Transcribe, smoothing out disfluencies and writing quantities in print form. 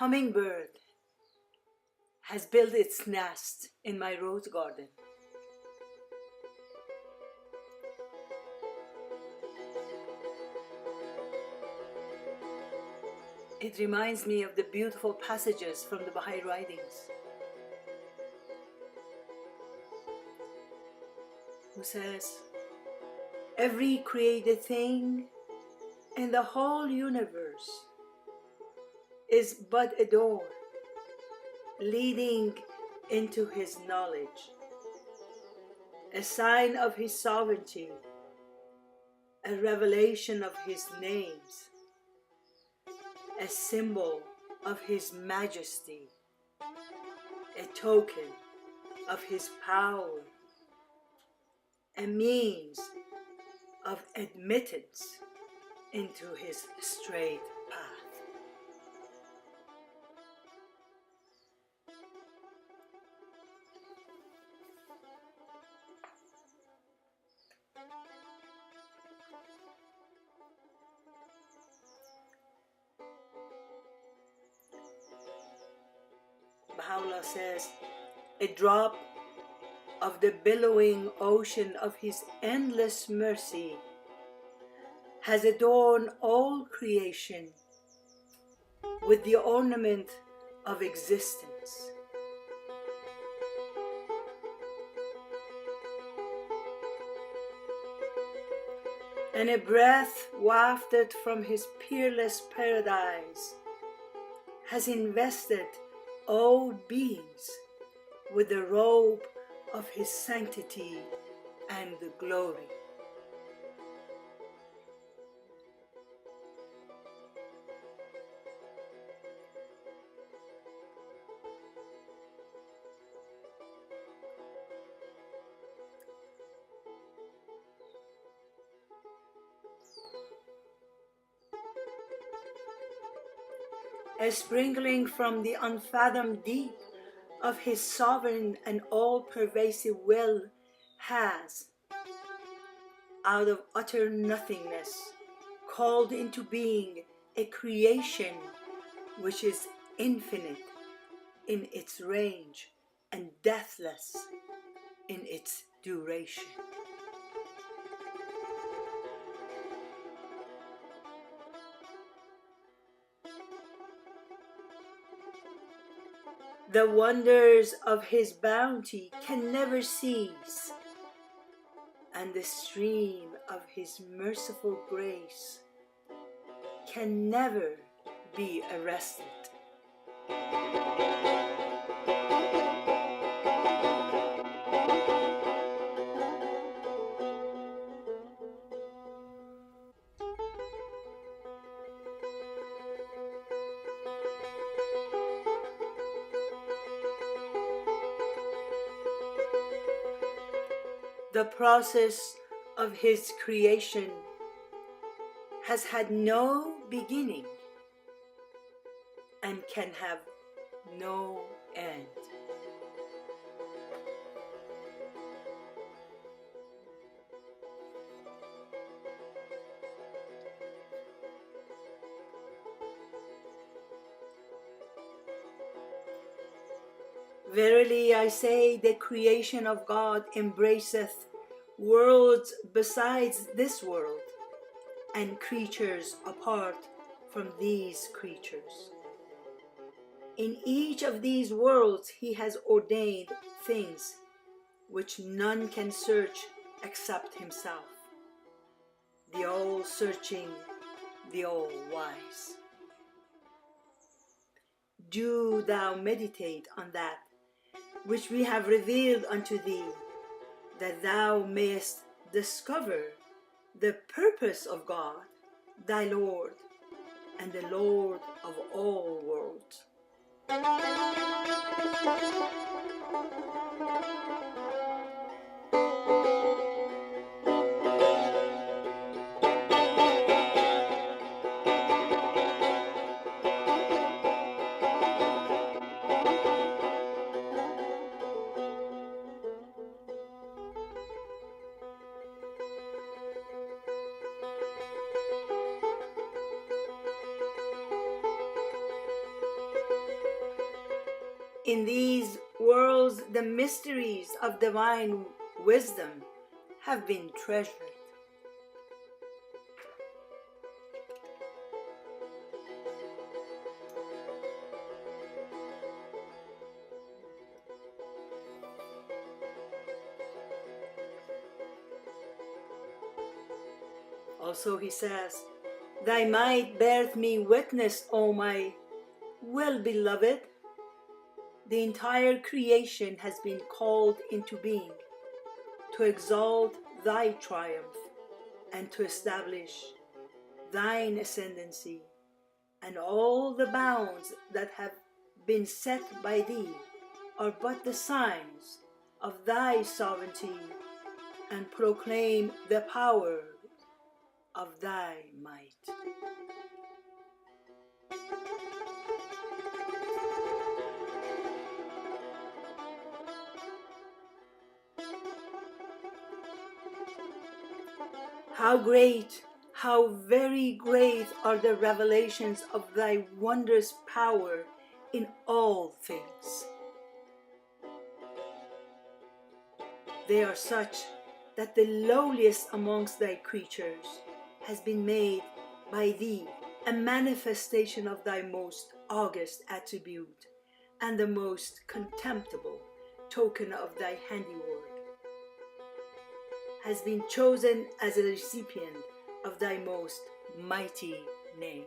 hummingbird has built its nest in my rose garden. It reminds me of the beautiful passages from the Baha'i writings, who says, every created thing in the whole universe is but a door leading into his knowledge, a sign of his sovereignty, a revelation of his names, a symbol of his majesty, a token of his power, a means of admittance into his straight path. Baha'u'llah says, a drop of the billowing ocean of his endless mercy has adorned all creation with the ornament of existence. And a breath wafted from his peerless paradise has invested all beings with the robe of his sanctity and glory. A sprinkling from the unfathomed deep of his sovereign and all-pervasive will has, out of utter nothingness, called into being a creation which is infinite in its range and deathless in its duration. The wonders of his bounty can never cease, and the stream of his merciful grace can never be arrested. The process of his creation has had no beginning and can have no end. Verily I say, the creation of God embraceth worlds besides this world, and creatures apart from these creatures. In each of these worlds he has ordained things which none can search except himself, the all-searching, the all-wise. Do thou meditate on that which we have revealed unto thee, that thou mayest discover the purpose of God, thy Lord, and the Lord of all worlds. In these worlds, the mysteries of divine wisdom have been treasured. Also he says, Thy might beareth me witness, O my well-beloved. The entire creation has been called into being to exalt thy triumph and to establish thine ascendancy, and all the bounds that have been set by thee are but the signs of thy sovereignty, and proclaim the power of thy might. How great, how very great are the revelations of thy wondrous power in all things. They are such that the lowliest amongst thy creatures has been made by thee a manifestation of thy most august attribute and the most contemptible token of thy handiwork, has been chosen as a recipient of thy most mighty name.